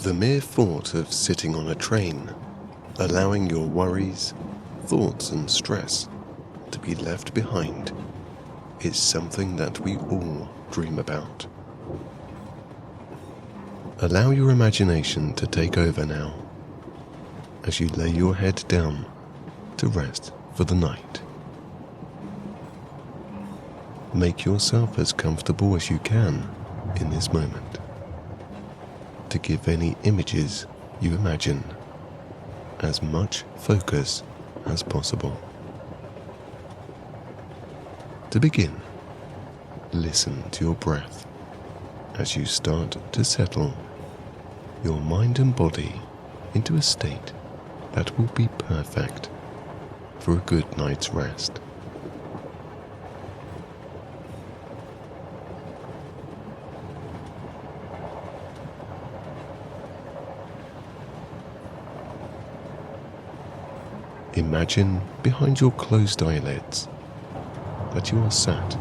The mere thought of sitting on a train, allowing your worries, thoughts and stress to be left behind, is something that we all dream about. Allow your imagination to take over now, as you lay your head down to rest for the night. Make yourself as comfortable as you can in this moment, to give any images you imagine as much focus as possible. To begin, listen to your breath as you start to settle your mind and body into a state that will be perfect for a good night's rest. Imagine behind your closed eyelids that you are sat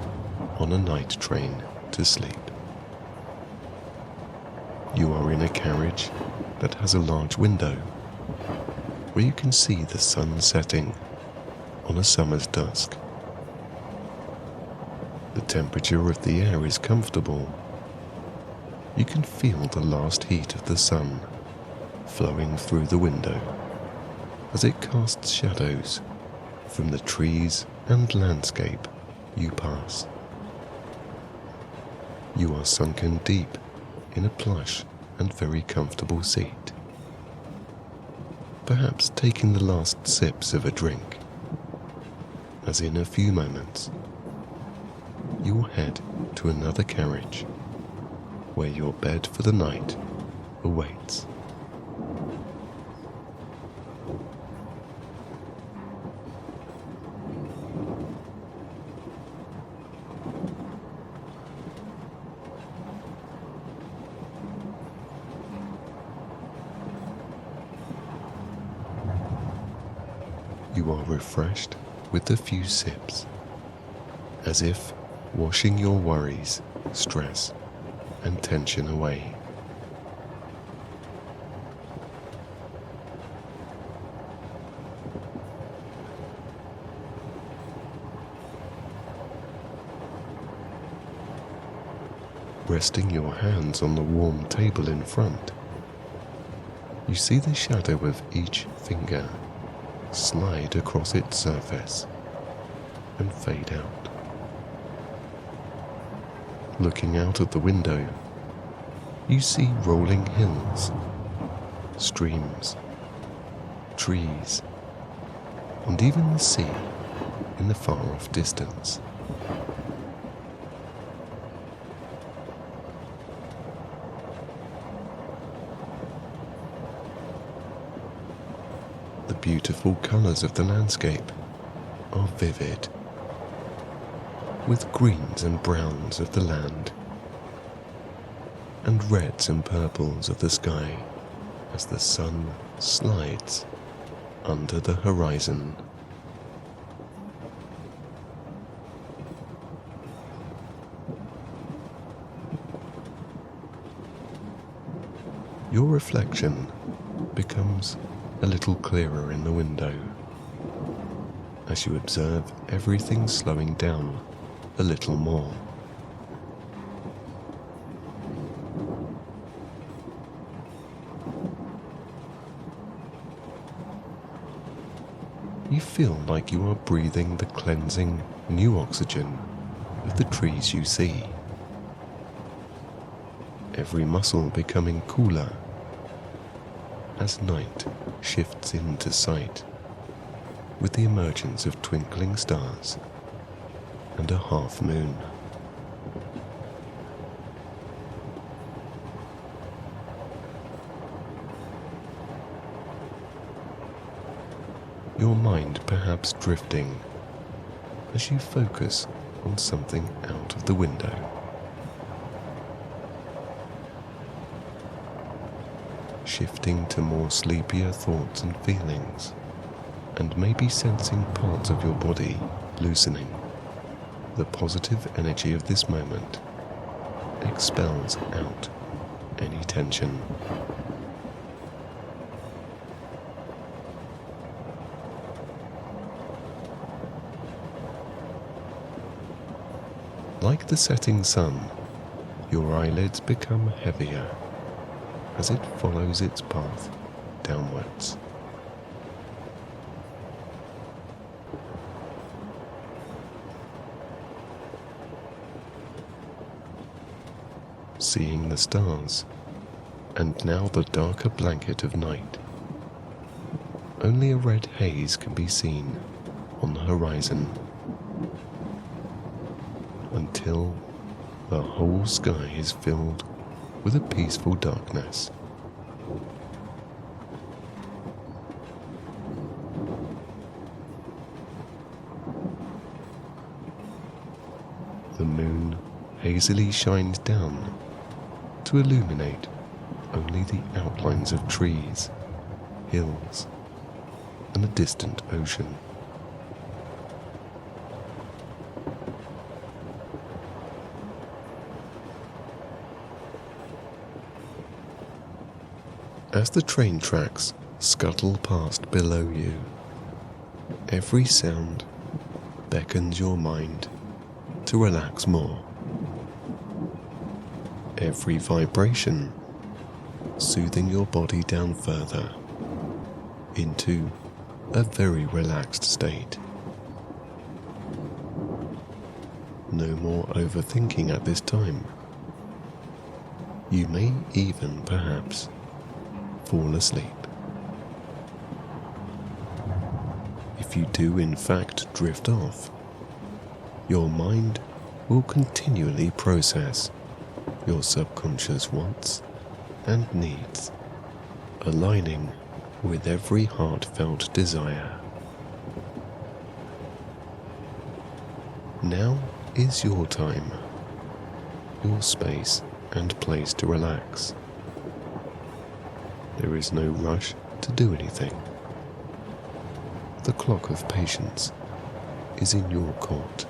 on a night train to sleep. You are in a carriage that has a large window where you can see the sun setting on a summer's dusk. The temperature of the air is comfortable. You can feel the last heat of the sun flowing through the window as it casts shadows from the trees and landscape you pass. You are sunken deep in a plush and very comfortable seat, perhaps taking the last sips of a drink, as in a few moments you will head to another carriage where your bed for the night awaits. You are refreshed with a few sips, as if washing your worries, stress, and tension away. Resting your hands on the warm table in front, you see the shadow of each finger slide across its surface and fade out. Looking out of the window, you see rolling hills, streams, trees, and even the sea in the far-off distance. The beautiful colours of the landscape are vivid, with greens and browns of the land, and reds and purples of the sky as the sun slides under the horizon. Your reflection becomes a little clearer in the window as you observe everything slowing down a little more. You feel like you are breathing the cleansing new oxygen of the trees you see, every muscle becoming cooler as night shifts into sight with the emergence of twinkling stars and a half moon. Your mind perhaps drifting as you focus on something out of the window. Shifting to more sleepier thoughts and feelings, and maybe sensing parts of your body loosening. The positive energy of this moment expels out any tension. Like the setting sun, your eyelids become heavier as it follows its path downwards. Seeing the stars, and now the darker blanket of night. Only a red haze can be seen on the horizon, until the whole sky is filled with a peaceful darkness. The moon hazily shines down to illuminate only the outlines of trees, hills, and a distant ocean. As the train tracks scuttle past below you, every sound beckons your mind to relax more. Every vibration soothing your body down further into a very relaxed state. No more overthinking at this time. You may even perhaps fall asleep. If you do in fact drift off, your mind will continually process your subconscious wants and needs, aligning with every heartfelt desire. Now is your time, your space and place to relax. There is no rush to do anything. The clock of patience is in your court.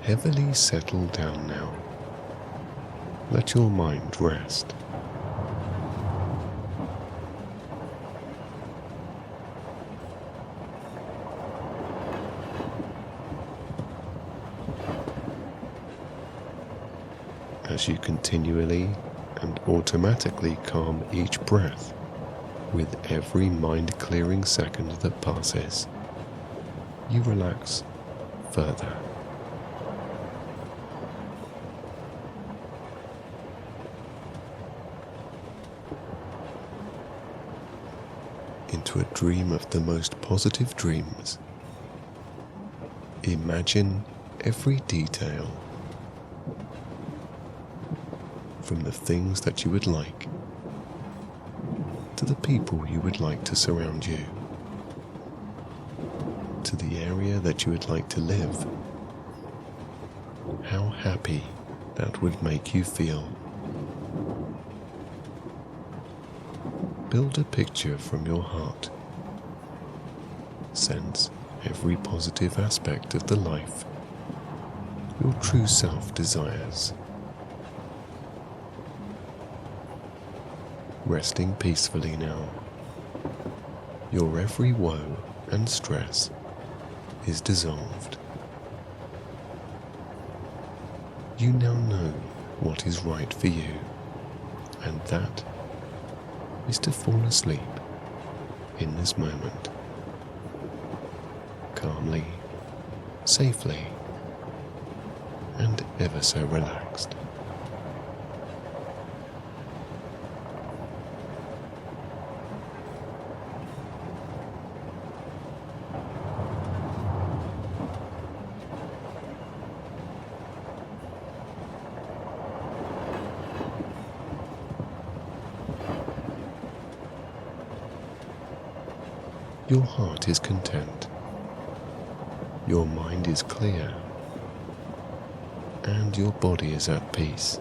Heavily settle down now. Let your mind rest. As you continually and automatically calm each breath with every mind-clearing second that passes, you relax further. Into a dream of the most positive dreams. Imagine every detail, from the things that you would like to the people you would like to surround you, to the area that you would like to live. How happy that would make you feel. Build a picture from your heart. Sense every positive aspect of the life your true self desires. Resting peacefully now, your every woe and stress is dissolved. You now know what is right for you, and that is to fall asleep in this moment, calmly, safely, and ever so relaxed. Your heart is content, your mind is clear, and your body is at peace.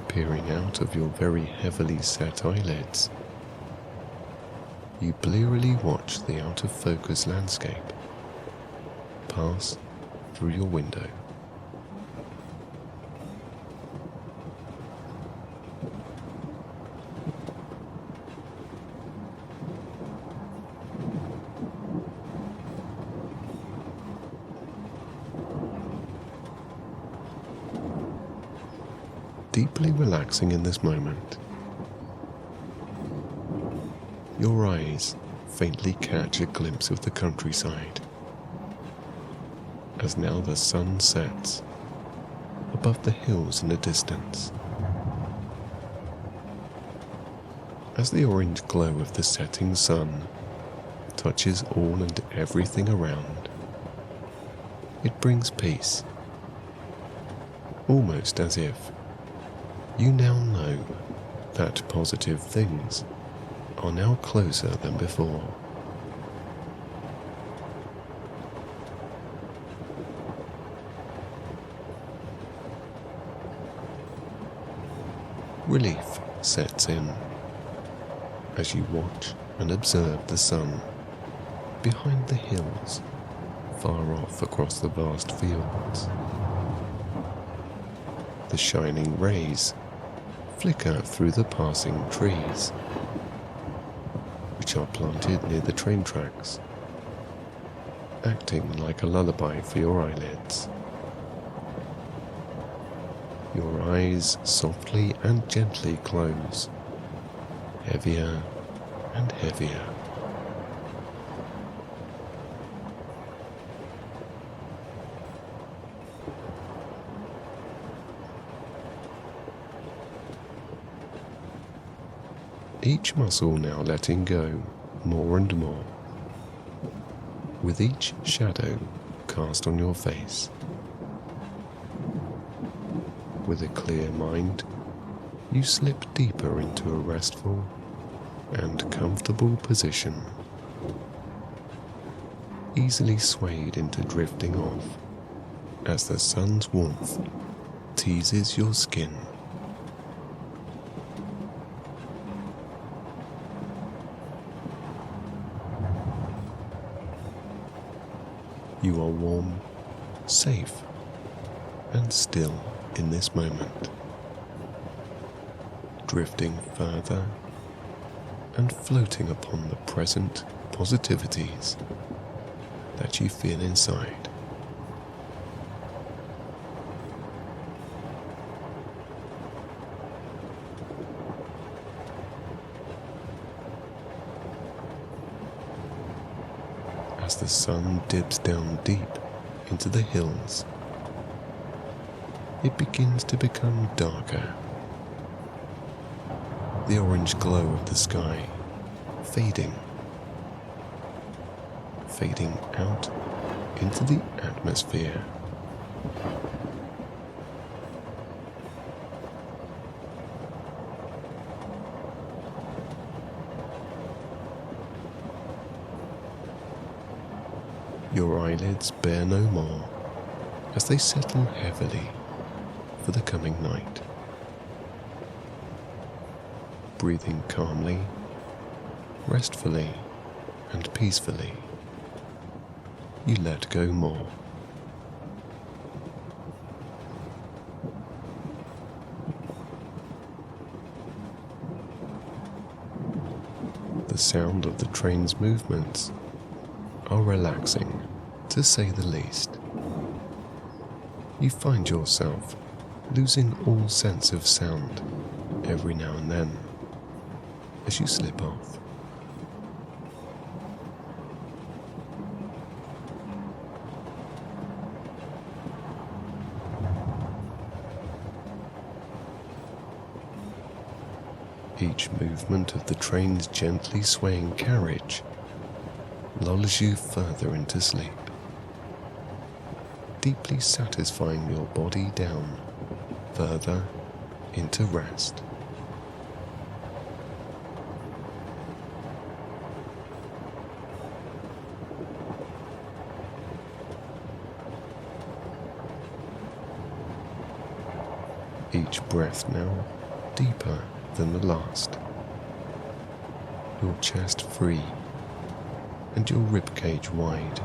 Peering out of your very heavily set eyelids, you blearily watch the out-of-focus landscape pass through your window. deeply relaxing in this moment. Your eyes faintly catch a glimpse of the countryside, as now the sun sets above the hills in the distance. As the orange glow of the setting sun touches all and everything around, it brings peace, almost as if you now know that positive things are now closer than before. Relief sets in as you watch and observe the sun behind the hills far off across the vast fields. The shining rays flicker through the passing trees, which are planted near the train tracks, acting like a lullaby for your eyelids. Your eyes softly and gently close, heavier and heavier. Each muscle now letting go more and more, with each shadow cast on your face. With a clear mind, you slip deeper into a restful and comfortable position, easily swayed into drifting off as the sun's warmth teases your skin. You are warm, safe, and still in this moment, drifting further and floating upon the present positivities that you feel inside. As the sun dips down deep into the hills, it begins to become darker. The orange glow of the sky fading out into the atmosphere. Your eyelids bear no more as they settle heavily for the coming night. Breathing calmly, restfully, and peacefully, you let go more. The sound of the train's movements are relaxing, to say the least. You find yourself losing all sense of sound every now and then as you slip off. Each movement of the train's gently swaying carriage lulls you further into sleep, deeply satisfying your body down further into rest. Each breath now deeper than the last, your chest free and your ribcage wide,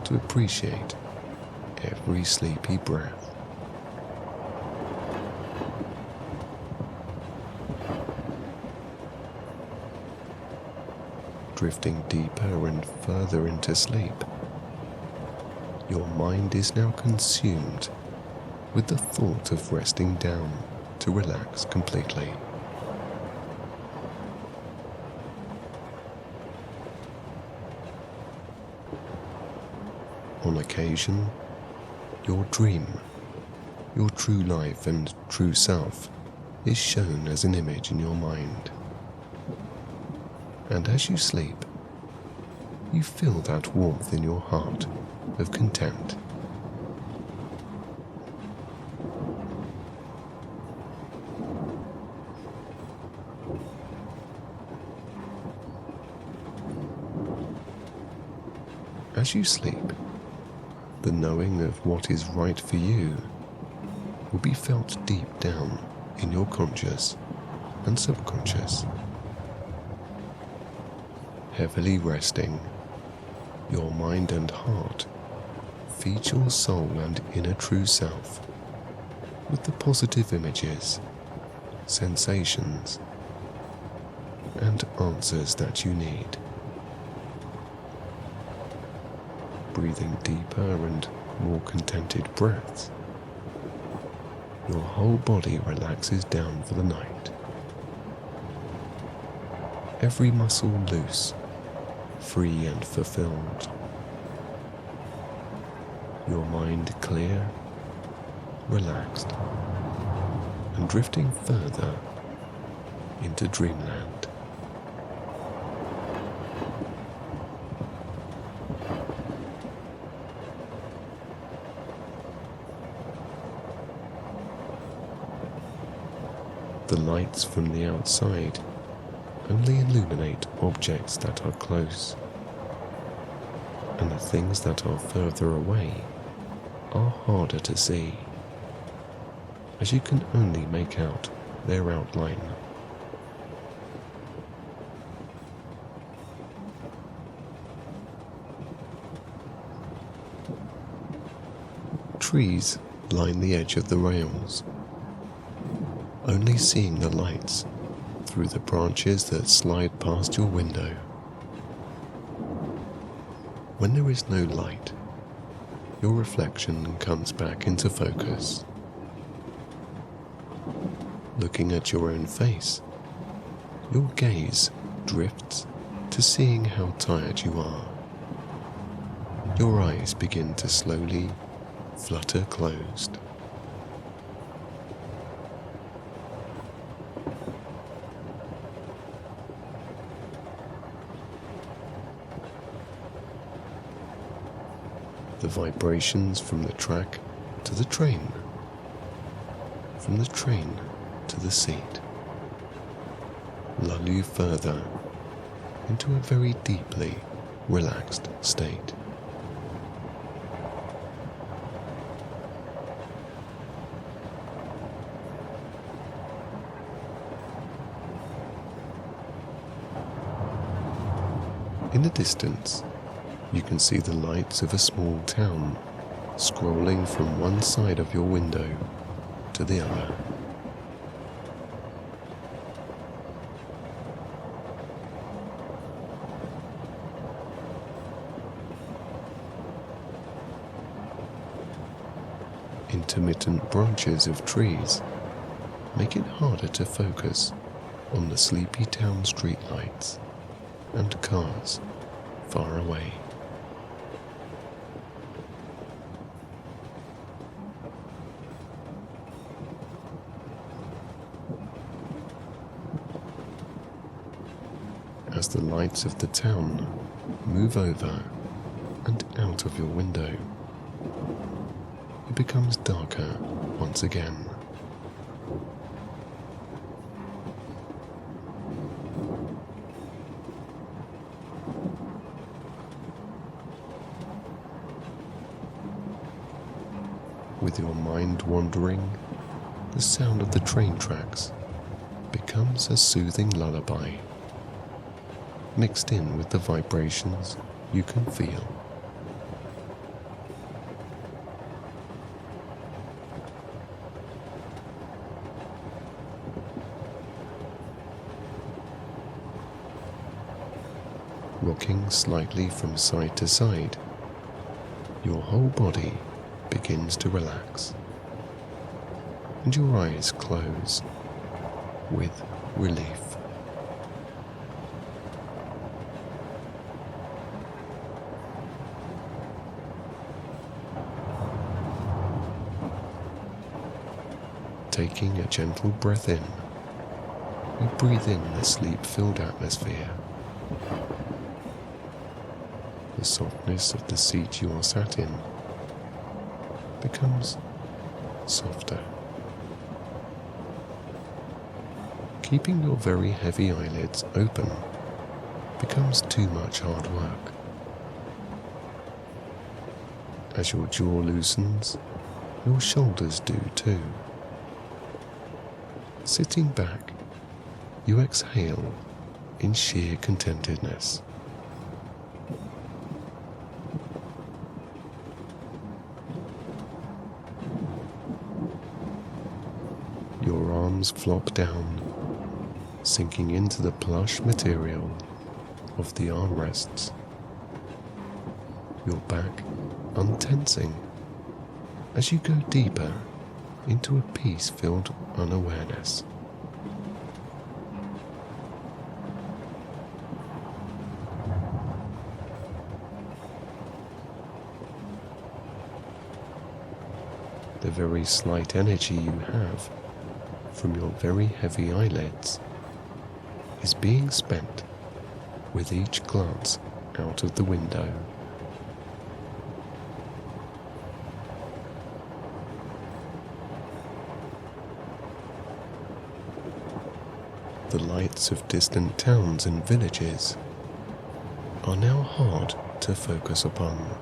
to appreciate every sleepy breath. Drifting deeper and further into sleep, your mind is now consumed with the thought of resting down to relax completely. On occasion, your dream, your true life and true self, is shown as an image in your mind. And as you sleep, you feel that warmth in your heart of content. As you sleep, the knowing of what is right for you will be felt deep down in your conscious and subconscious. Heavily resting, your mind and heart feed your soul and inner true self with the positive images, sensations, and answers that you need. Breathing deeper and more contented breaths, your whole body relaxes down for the night. Every muscle loose, free and fulfilled. Your mind clear, relaxed, and drifting further into dreamland. The lights from the outside only illuminate objects that are close, and the things that are further away are harder to see, as you can only make out their outline. Trees line the edge of the rails, only seeing the lights through the branches that slide past your window. When there is no light, your reflection comes back into focus. Looking at your own face, your gaze drifts to seeing how tired you are. Your eyes begin to slowly flutter closed. The vibrations from the track to the train, from the train to the seat, lull you further into a very deeply relaxed state. In the distance, you can see the lights of a small town scrolling from one side of your window to the other. Intermittent branches of trees make it harder to focus on the sleepy town streetlights and cars far away. As the lights of the town move over and out of your window, it becomes darker once again. With your mind wandering, the sound of the train tracks becomes a soothing lullaby, mixed in with the vibrations you can feel. Rocking slightly from side to side, your whole body begins to relax. and your eyes close with relief. Taking a gentle breath in, you breathe in the sleep-filled atmosphere. The softness of the seat you are sat in becomes softer. Keeping your very heavy eyelids open becomes too much hard work. As your jaw loosens, your shoulders do too. Sitting back, you exhale in sheer contentedness. Your arms flop down, sinking into the plush material of the armrests. Your back untensing as you go deeper into a peace-filled unawareness. The very slight energy you have from your very heavy eyelids is being spent with each glance out of the window. The lights of distant towns and villages are now hard to focus upon.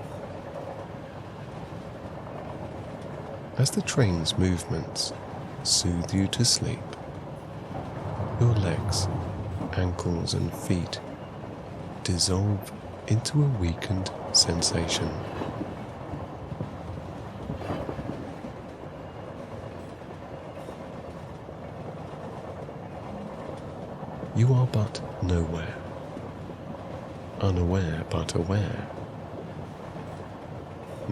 As the train's movements soothe you to sleep, your legs, ankles and feet dissolve into a weakened sensation. You are but nowhere, unaware but aware,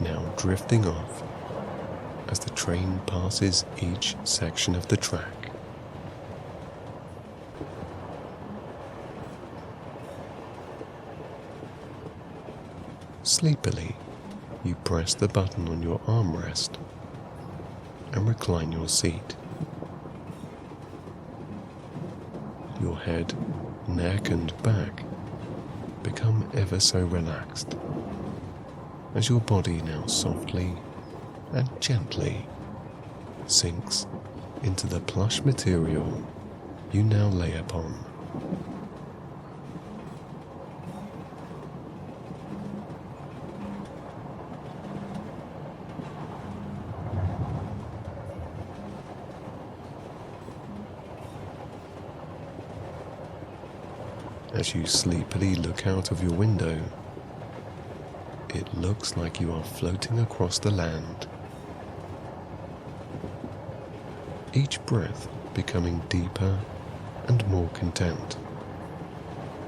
now drifting off as the train passes each section of the track. Sleepily, you press the button on your armrest and recline your seat. Your head, neck and back become ever so relaxed as your body now softly and gently sinks into the plush material you now lay upon. As you sleepily look out of your window, it looks like you are floating across the land. Each breath becoming deeper and more content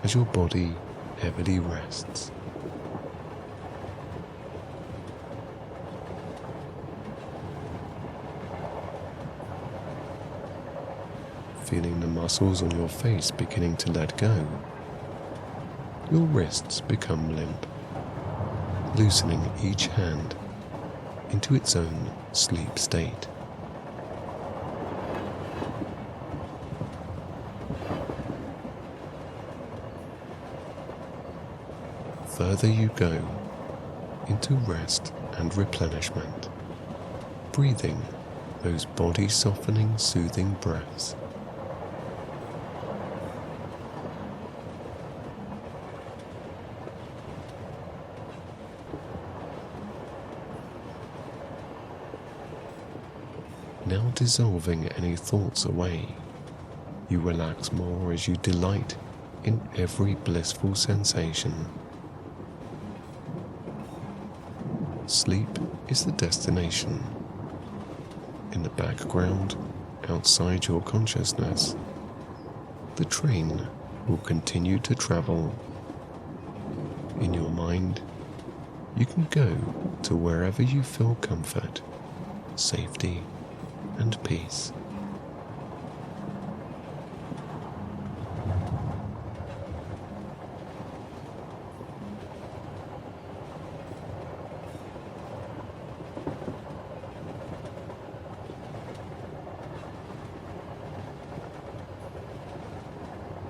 as your body heavily rests. Feeling the muscles on your face beginning to let go, your wrists become limp, loosening each hand into its own sleep state. Further you go into rest and replenishment, breathing those body-softening, soothing breaths. Now dissolving any thoughts away, you relax more as you delight in every blissful sensation. Sleep is the destination. In the background, outside your consciousness, the train will continue to travel. In your mind, you can go to wherever you feel comfort, safety, and peace.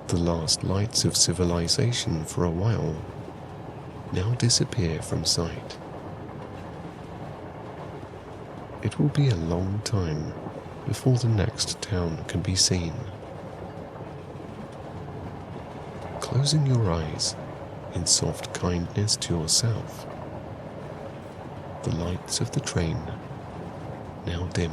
The last lights of civilization for a while now disappear from sight. It will be a long time before the next town can be seen. Closing your eyes in soft kindness to yourself, the lights of the train now dim.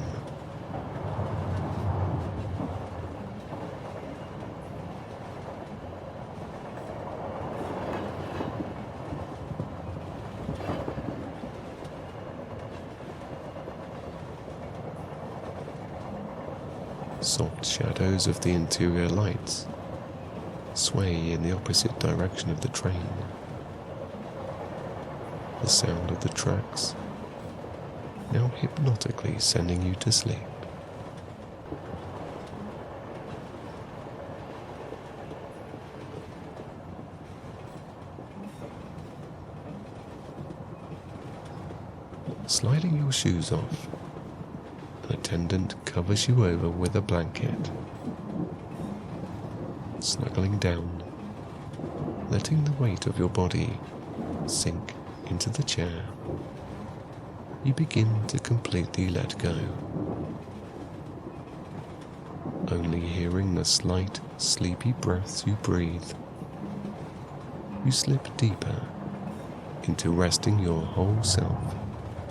Soft shadows of the interior lights sway in the opposite direction of the train. The sound of the tracks now hypnotically sending you to sleep. Sliding your shoes off, an attendant covers you over with a blanket. Snuggling down, letting the weight of your body sink into the chair, you begin to completely let go. Only hearing the slight, sleepy breaths you breathe, you slip deeper into resting your whole self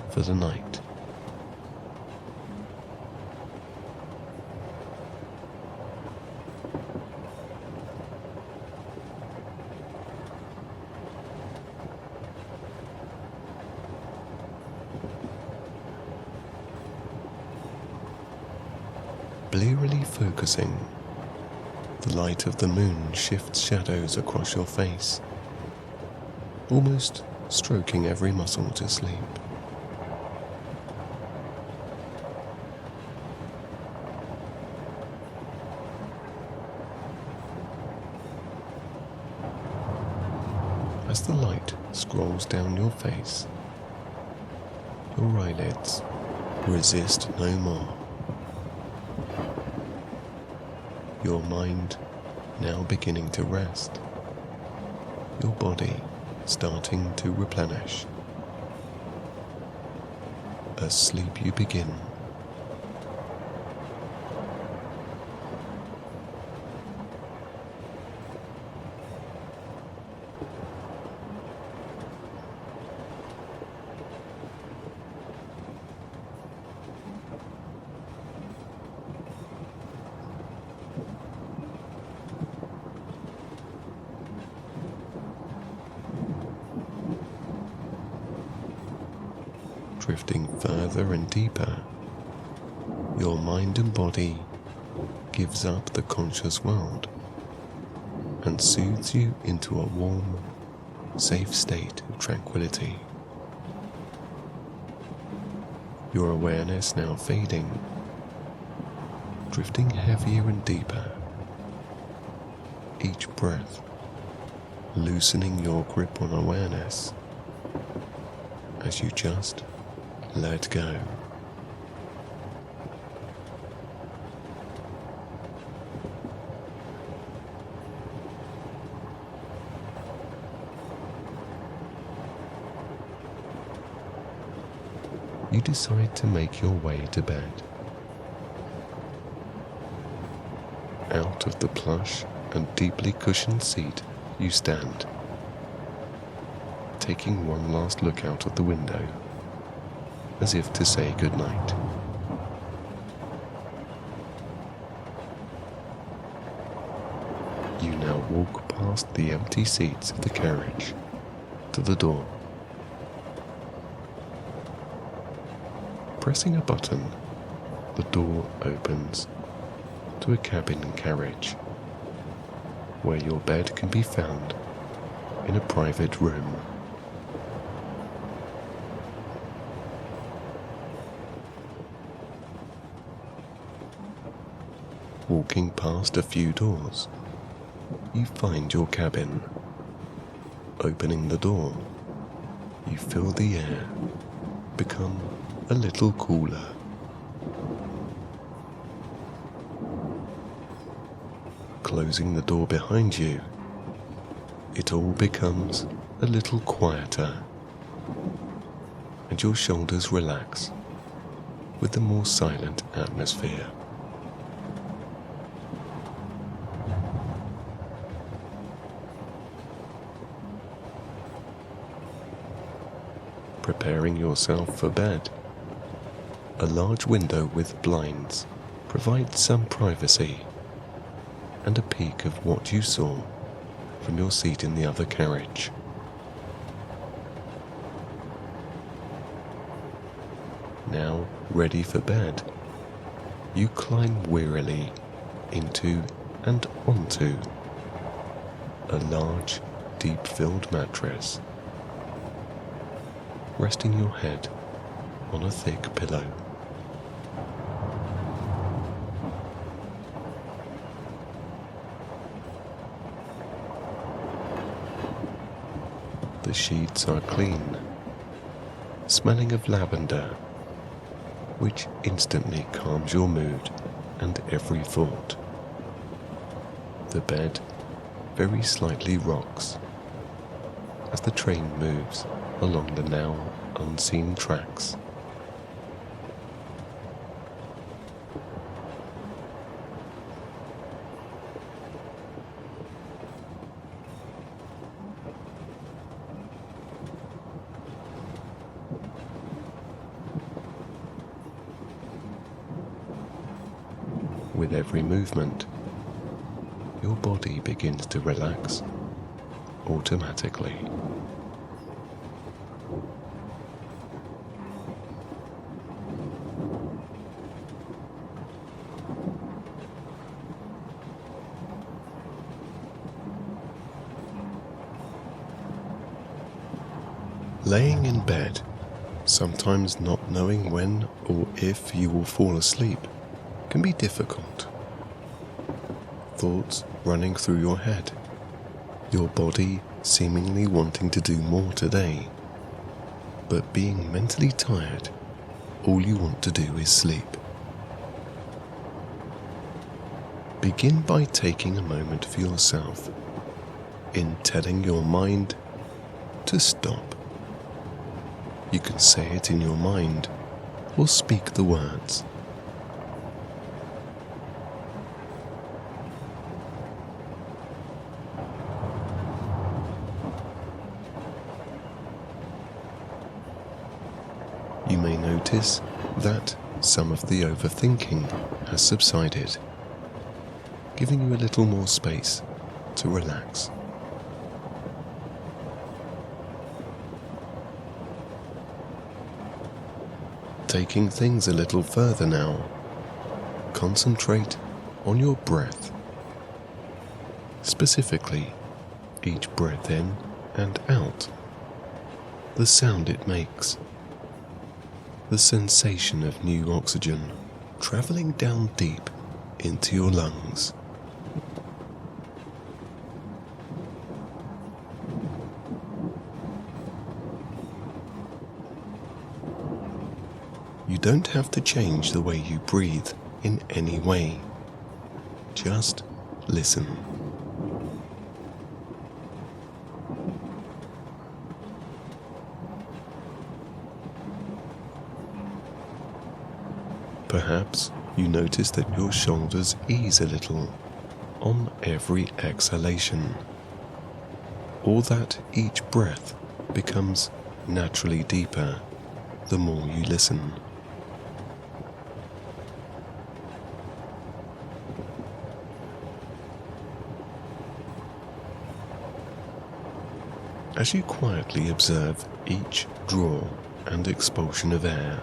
for the night. Blearily focusing, the light of the moon shifts shadows across your face, almost stroking every muscle to sleep. As the light scrolls down your face, your eyelids resist no more. Your mind now beginning to rest, your body starting to replenish. As sleep you begin. Drifting further and deeper, your mind and body gives up the conscious world and soothes you into a warm, safe state of tranquility. Your awareness now fading, drifting heavier and deeper, each breath loosening your grip on awareness as you just let go. You decide to make your way to bed. Out of the plush and deeply cushioned seat you stand, taking one last look out of the window, as if to say goodnight. You now walk past the empty seats of the carriage to the door. Pressing a button, the door opens to a cabin carriage, where your bed can be found in a private room. Walking past a few doors, you find your cabin. Opening the door, you feel the air become a little cooler. Closing the door behind you, it all becomes a little quieter, and your shoulders relax with the more silent atmosphere. Preparing yourself for bed, a large window with blinds provides some privacy and a peek of what you saw from your seat in the other carriage. Now ready for bed, you climb wearily into and onto a large, deep-filled mattress, resting your head on a thick pillow. The sheets are clean, smelling of lavender, which instantly calms your mood and every thought. The bed very slightly rocks as the train moves along the now unseen tracks. With every movement, your body begins to relax automatically. Laying in bed, sometimes not knowing when or if you will fall asleep, can be difficult. Thoughts running through your head, your body seemingly wanting to do more today, but being mentally tired, all you want to do is sleep. Begin by taking a moment for yourself in telling your mind to stop. You can say it in your mind or speak the words. You may notice that some of the overthinking has subsided, giving you a little more space to relax. Taking things a little further now, concentrate on your breath. Specifically, each breath in and out, the sound it makes, the sensation of new oxygen traveling down deep into your lungs. You don't have to change the way you breathe in any way. Just listen. Perhaps you notice that your shoulders ease a little on every exhalation, or that each breath becomes naturally deeper the more you listen. As you quietly observe each draw and expulsion of air,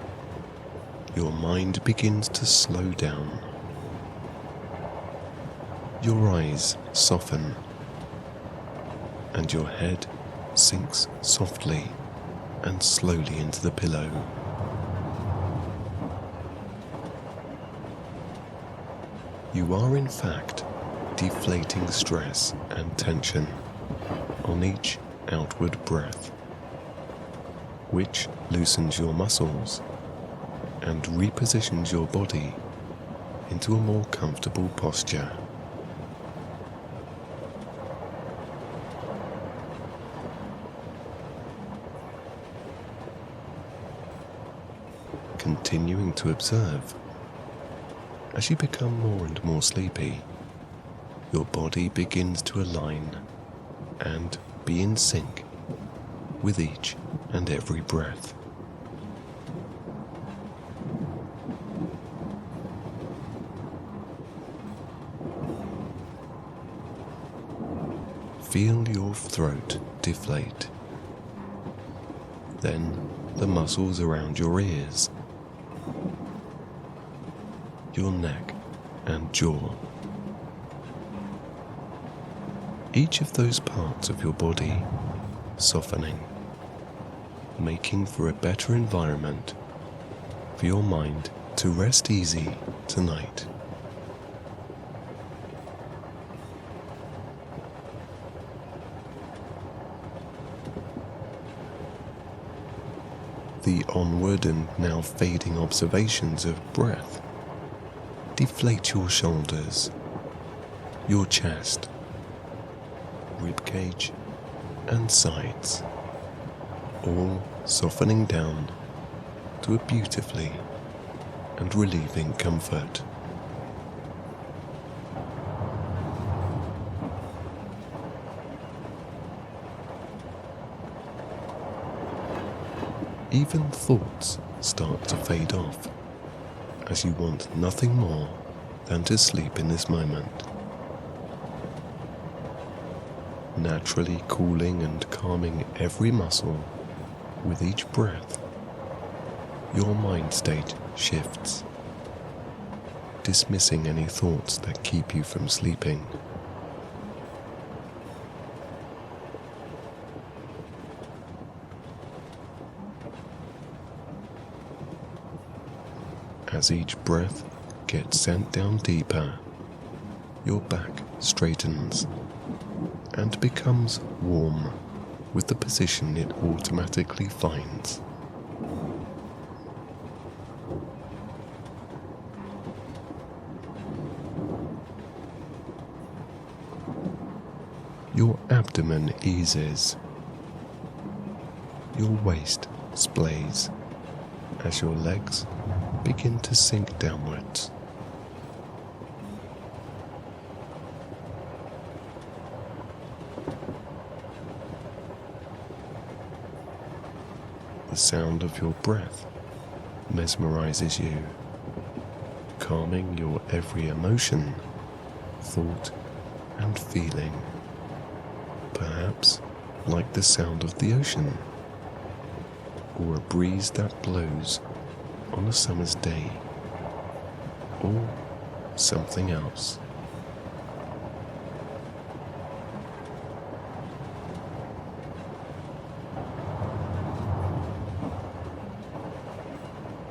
your mind begins to slow down. Your eyes soften, and your head sinks softly and slowly into the pillow. You are in fact deflating stress and tension on each outward breath, which loosens your muscles and repositions your body into a more comfortable posture. Continuing to observe, as you become more and more sleepy, your body begins to align and be in sync with each and every breath. Feel your throat deflate, then the muscles around your ears, your neck and jaw. Each of those parts of your body softening, making for a better environment for your mind to rest easy tonight. The onward and now fading observations of breath deflate your shoulders, your chest, ribcage and sides, all softening down to a beautifully and relieving comfort. Even thoughts start to fade off, as you want nothing more than to sleep in this moment. Naturally cooling and calming every muscle with each breath, your mind state shifts, dismissing any thoughts that keep you from sleeping. As each breath gets sent down deeper, your back straightens and becomes warm with the position it automatically finds. Your abdomen eases, your waist splays as your legs begin to sink downwards. The sound of your breath mesmerizes you, calming your every emotion, thought, and feeling. Perhaps like the sound of the ocean, or a breeze that blows on a summer's day, or something else.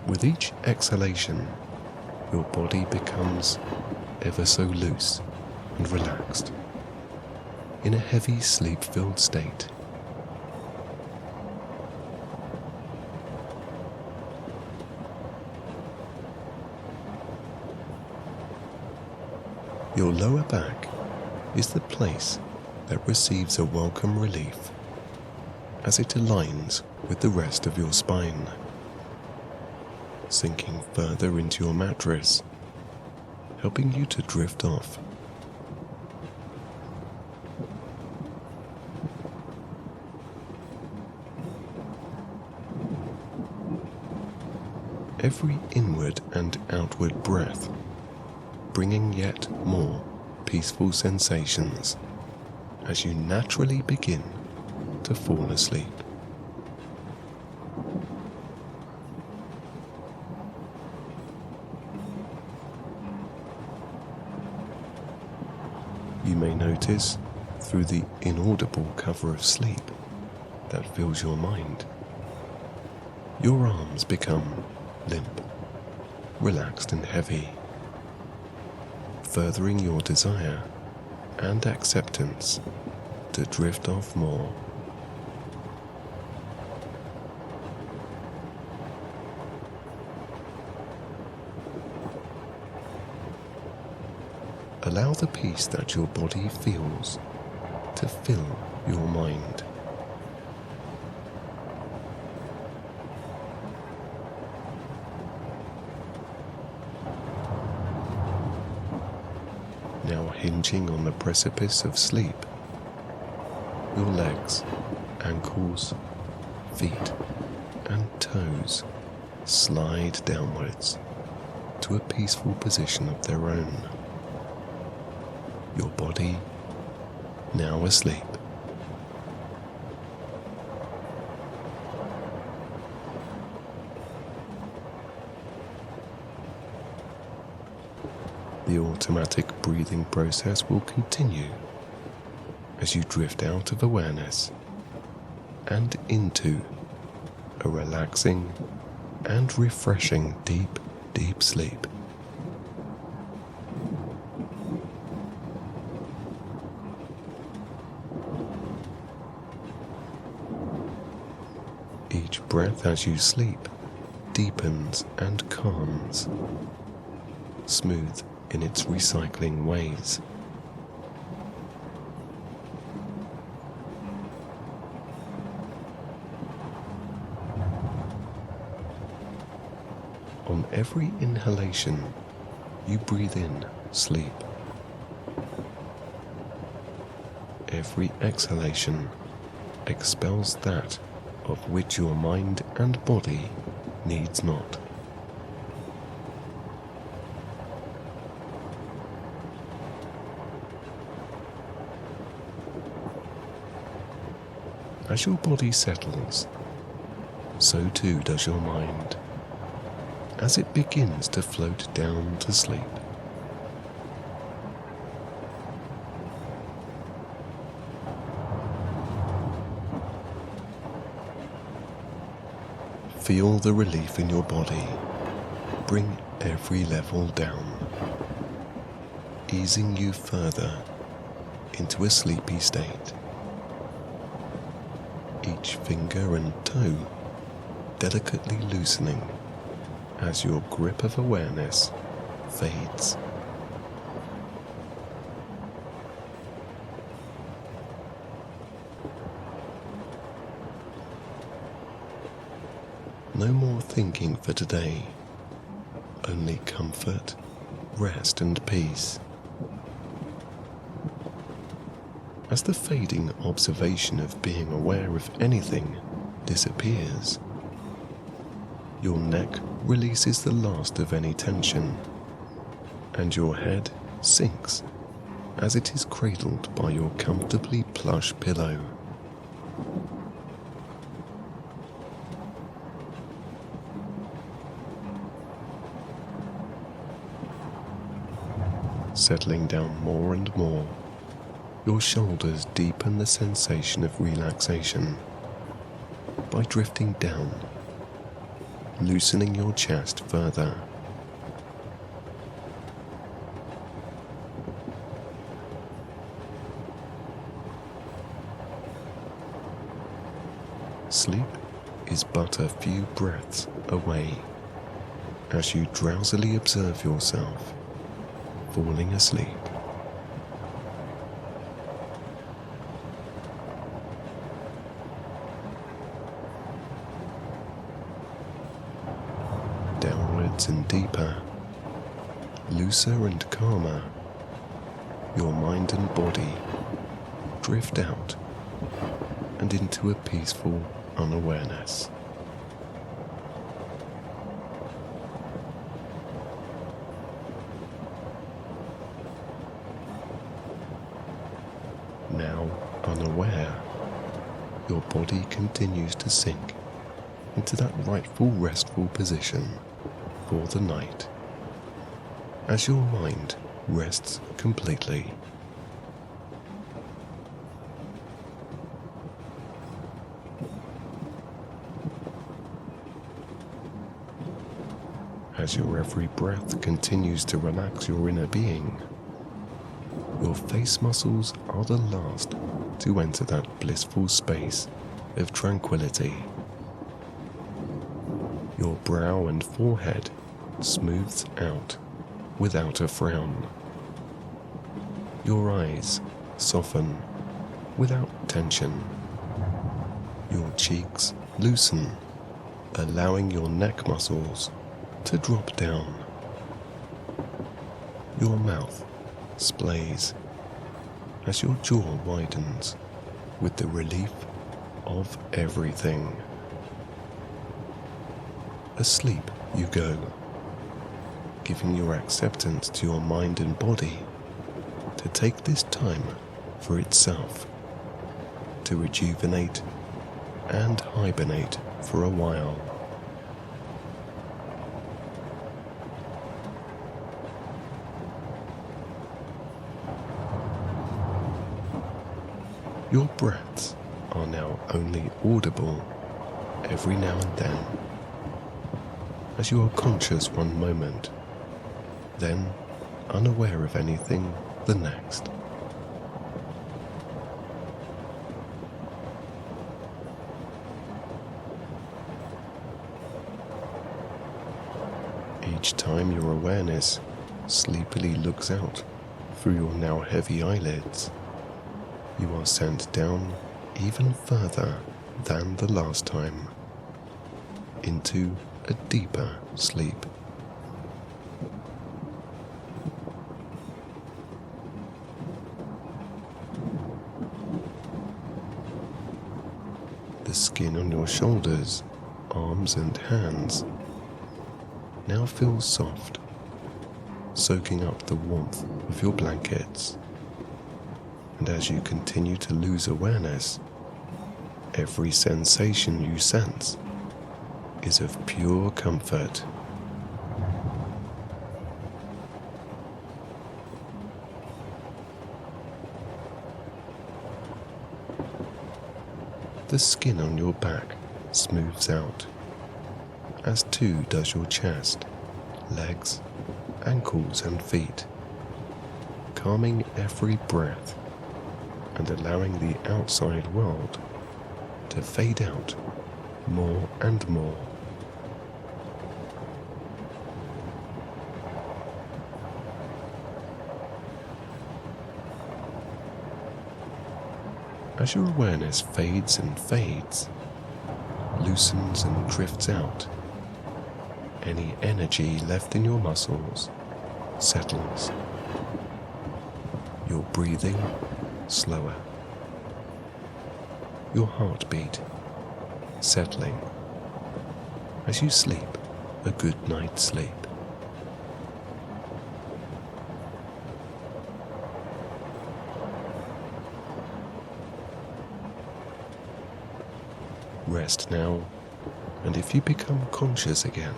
With each exhalation, your body becomes ever so loose and relaxed, in a heavy sleep-filled state. Your lower back is the place that receives a welcome relief as it aligns with the rest of your spine, sinking further into your mattress, helping you to drift off. Every inward and outward breath bringing yet more peaceful sensations as you naturally begin to fall asleep. You may notice through the inaudible cover of sleep that fills your mind, your arms become limp, relaxed and heavy, furthering your desire and acceptance to drift off more. Allow the peace that your body feels to fill your mind. Now hinging on the precipice of sleep, your legs, ankles, feet, and toes slide downwards to a peaceful position of their own. Your body now asleep. The automatic breathing process will continue as you drift out of awareness and into a relaxing and refreshing deep, deep sleep. Each breath as you sleep deepens and calms, smooth in its recycling ways. On every inhalation, you breathe in sleep. Every exhalation expels that of which your mind and body needs not. As your body settles, so too does your mind, as it begins to float down to sleep. Feel the relief in your body bring every level down, easing you further into a sleepy state. Each finger and toe delicately loosening as your grip of awareness fades. No more thinking for today, only comfort, rest and peace. As the fading observation of being aware of anything disappears, your neck releases the last of any tension, and your head sinks as it is cradled by your comfortably plush pillow. Settling down more and more, your shoulders deepen the sensation of relaxation by drifting down, loosening your chest further. Sleep is but a few breaths away as you drowsily observe yourself falling asleep. Downwards and deeper, looser and calmer, your mind and body drift out and into a peaceful unawareness. Now unaware, your body continues to sink into that rightful restful position for the night, as your mind rests completely. As your every breath continues to relax your inner being, Your face muscles are the last to enter that blissful space of tranquility. Your brow and forehead smooths out without a frown. Your eyes soften without tension. Your cheeks loosen, allowing your neck muscles to drop down. Your mouth splays as your jaw widens with the relief of everything. Asleep you go, giving your acceptance to your mind and body to take this time for itself, to rejuvenate and hibernate for a while. Your breaths are now only audible every now and then, as you are conscious one moment, then unaware of anything the next. Each time your awareness sleepily looks out through your now heavy eyelids, you are sent down even further than the last time, into a deeper sleep. The skin on your shoulders, arms and hands now feels soft, soaking up the warmth of your blankets. And as you continue to lose awareness, every sensation you sense is of pure comfort. The skin on your back smooths out, as too does your chest, legs, ankles and feet, calming every breath and allowing the outside world to fade out more and more. As your awareness fades and fades, loosens and drifts out, any energy left in your muscles settles. Your breathing slower. Your heartbeat settling as you sleep a good night's sleep. Rest now, and if you become conscious again,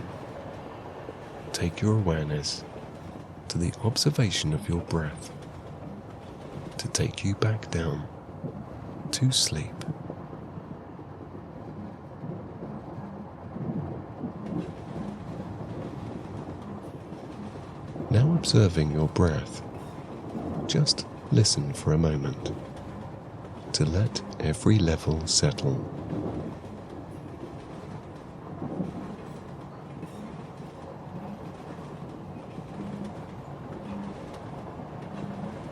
take your awareness to the observation of your breath to take you back down to sleep. Now observing your breath, just listen for a moment to let every level settle.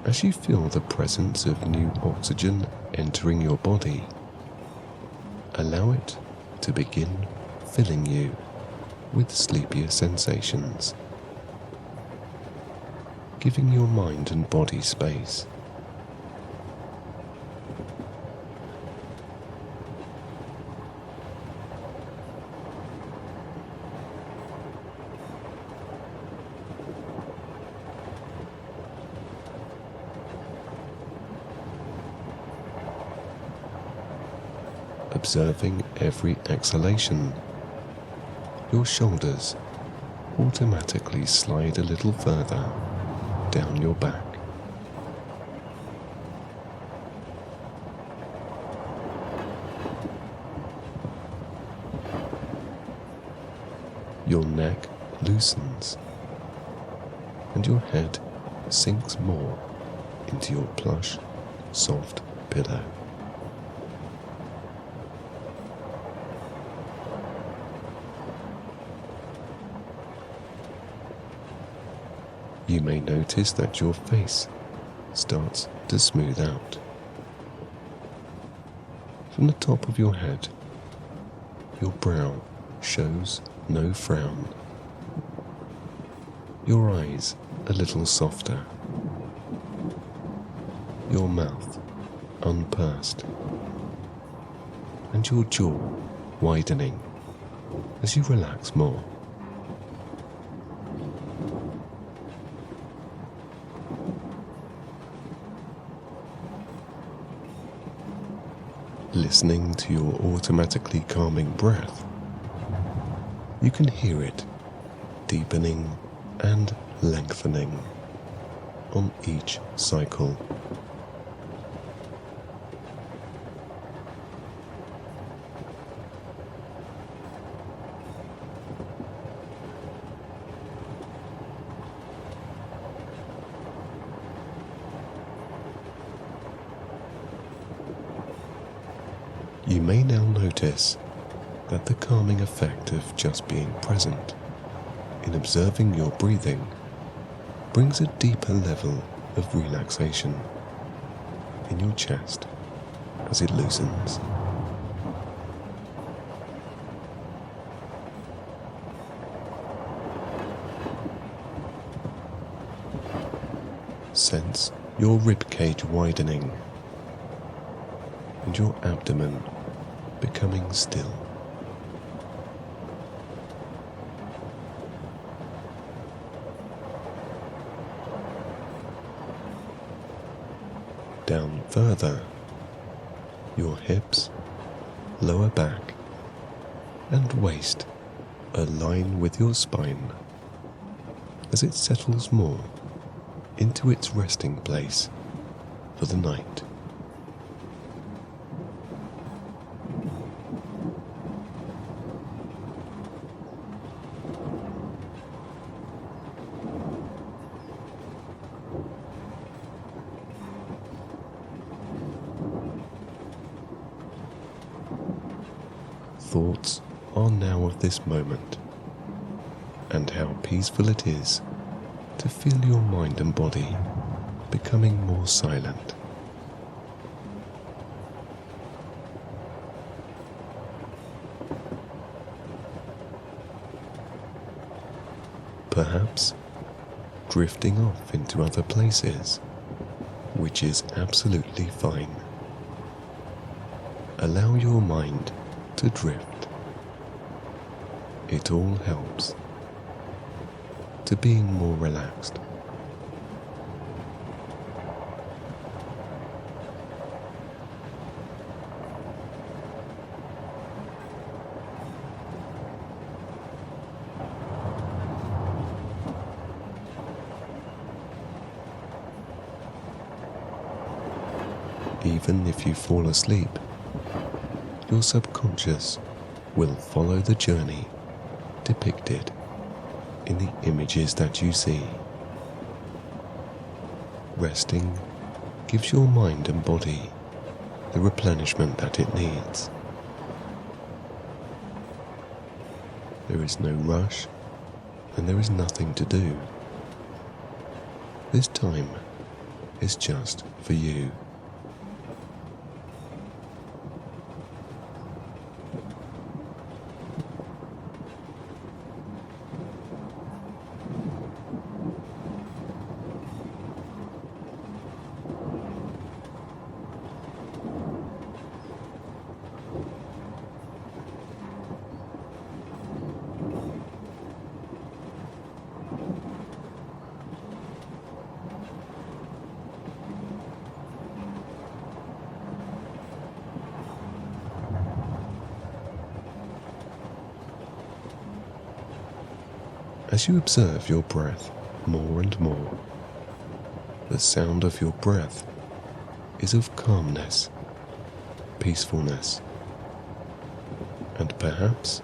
As you feel the presence of new oxygen entering your body, allow it to begin filling you with sleepier sensations, giving your mind and body space. Observing every exhalation, your shoulders automatically slide a little further down your back. Your neck loosens and your head sinks more into your plush, soft pillow. You may notice that your face starts to smooth out. From the top of your head, your brow shows no frown. Your eyes a little softer. Your mouth unpursed. And your jaw widening as you relax more. Listening to your automatically calming breath, you can hear it deepening and lengthening on each cycle. You may now notice that the calming effect of just being present in observing your breathing brings a deeper level of relaxation in your chest as it loosens. Sense your ribcage widening and your abdomen becoming still. Down further, your hips, lower back, and waist align with your spine as it settles more into its resting place for the night. Thoughts are now of this moment, and how peaceful it is to feel your mind and body becoming more silent. Perhaps drifting off into other places, which is absolutely fine. Allow your mind to drift. It all helps to being more relaxed. Even if you fall asleep, your subconscious will follow the journey depicted in the images that you see. Resting gives your mind and body the replenishment that it needs. There is no rush, and there is nothing to do. This time is just for you. As you observe your breath more and more, the sound of your breath is of calmness, peacefulness, and perhaps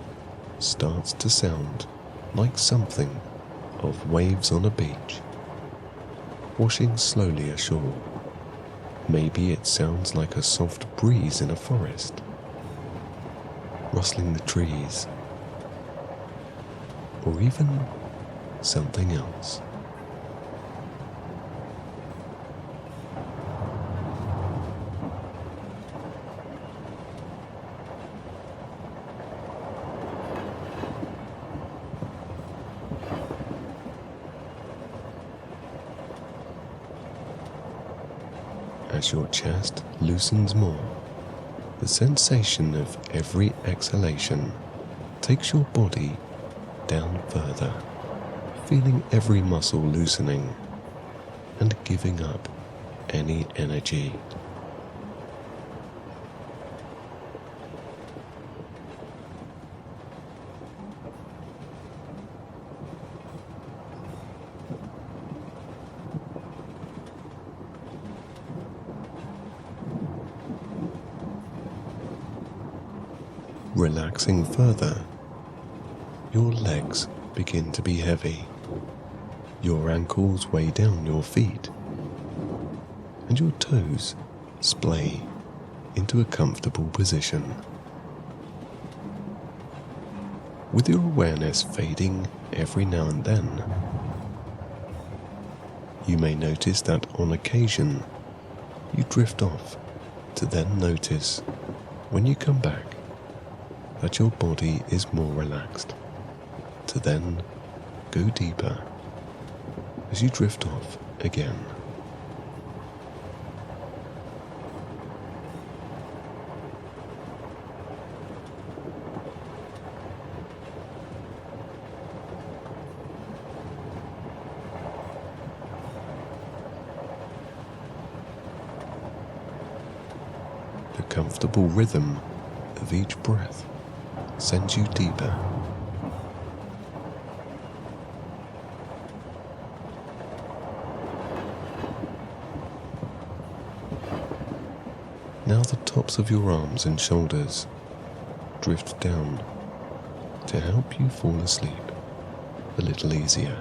starts to sound like something of waves on a beach. washing slowly ashore. Maybe it sounds like a soft breeze in a forest, rustling the trees, or even something else. As your chest loosens more, the sensation of every exhalation takes your body down further, feeling every muscle loosening and giving up any energy. Relaxing further, your legs begin to be heavy, your ankles weigh down your feet, and your toes splay into a comfortable position. With your awareness fading every now and then, you may notice that on occasion you drift off, to then notice when you come back that your body is more relaxed, to then go deeper as you drift off again. The comfortable rhythm of each breath sends you deeper. Now the tops of your arms and shoulders drift down to help you fall asleep a little easier.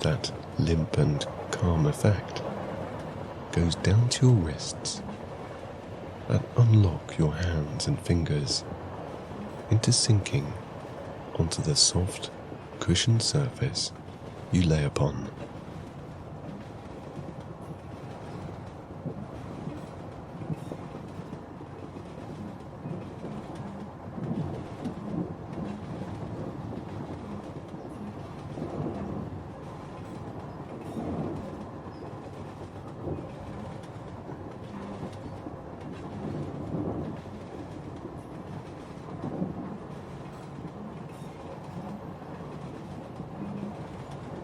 That limp and calm effect goes down to your wrists and unlock your hands and fingers into sinking onto the soft, cushioned surface you lay upon.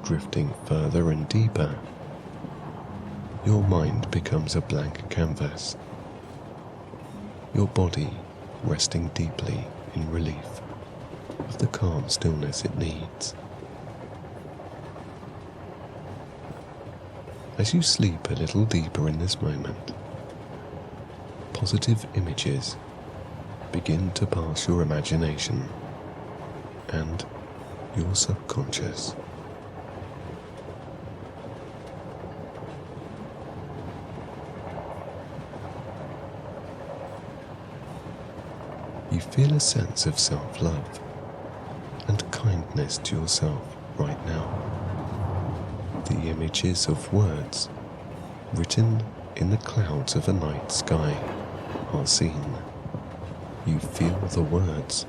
Drifting further and deeper, your mind becomes a blank canvas, your body resting deeply in relief of the calm stillness it needs. As you sleep a little deeper in this moment, positive images begin to pass your imagination and your subconscious. You feel a sense of self-love and kindness to yourself right now. The images of words written in the clouds of a night sky are seen. You feel the words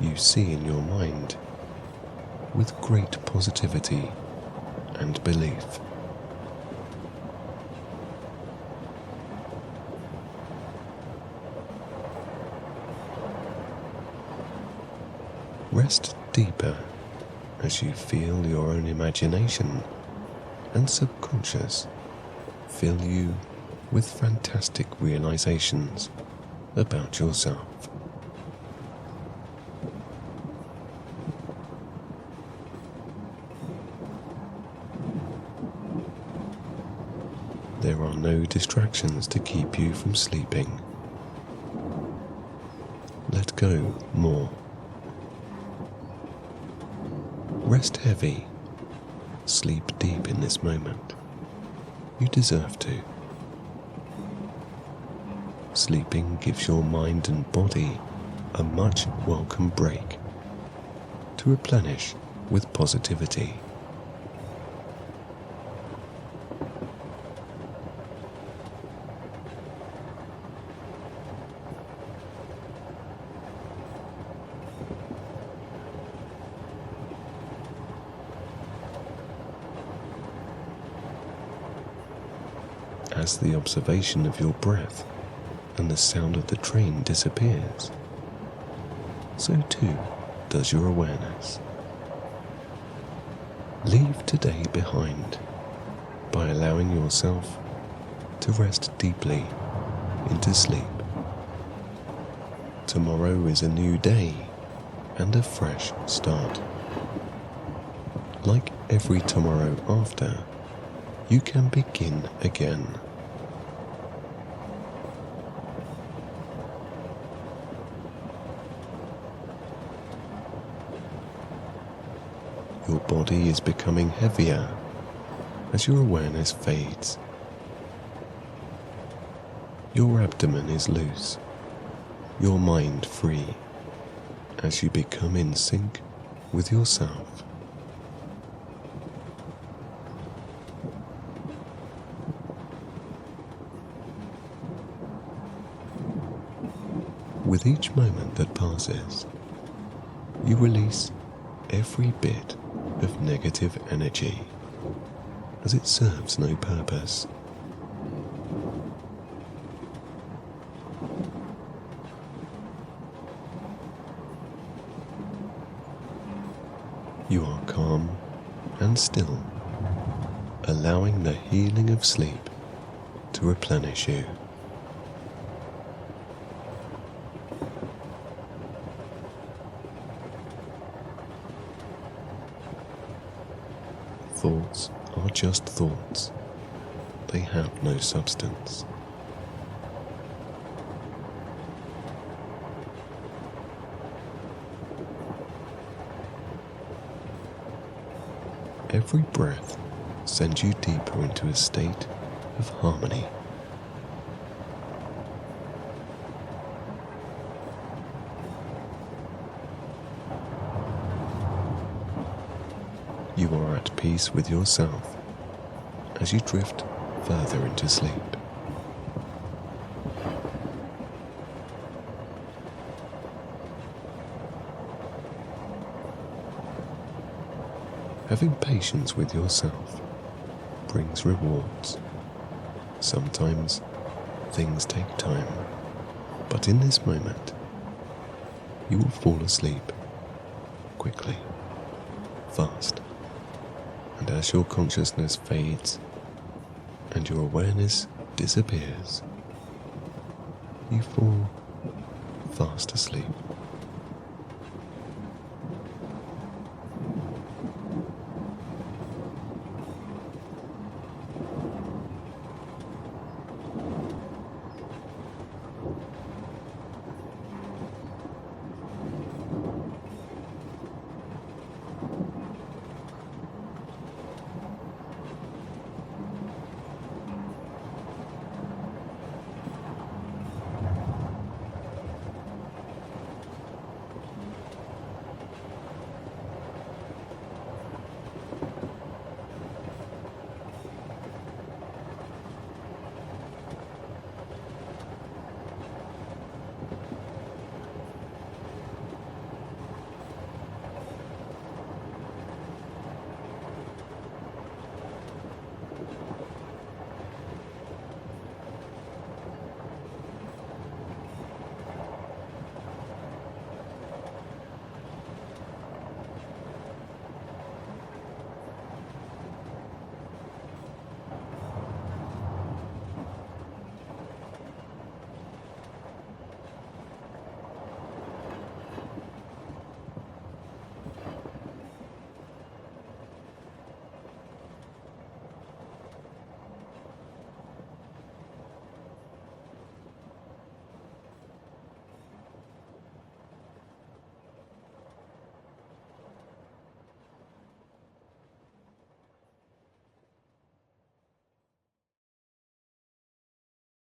you see in your mind with great positivity and belief. Rest deeper as you feel your own imagination and subconscious fill you with fantastic realizations about yourself. There are no distractions to keep you from sleeping. Let go more. Rest heavy Sleep deep in this moment. You deserve to. Sleeping gives your mind and body a much welcome break to replenish with positivity. As the observation of your breath and the sound of the train disappears, so too does your awareness. Leave today behind by allowing yourself to rest deeply into sleep. Tomorrow is a new day and a fresh start. Like every tomorrow after, you can begin again. Your body is becoming heavier as your awareness fades. Your abdomen is loose, your mind free, as you become in sync with yourself. With each moment that passes, you release every bit of negative energy, as it serves no purpose. You are calm and still, allowing the healing of sleep to replenish you. Thoughts are just thoughts. They have no substance. Every breath sends you deeper into a state of harmony. You are at peace with yourself as you drift further into sleep. Having patience with yourself brings rewards. Sometimes things take time, but in this moment, you will fall asleep quickly, fast. And as your consciousness fades and your awareness disappears, you fall fast asleep.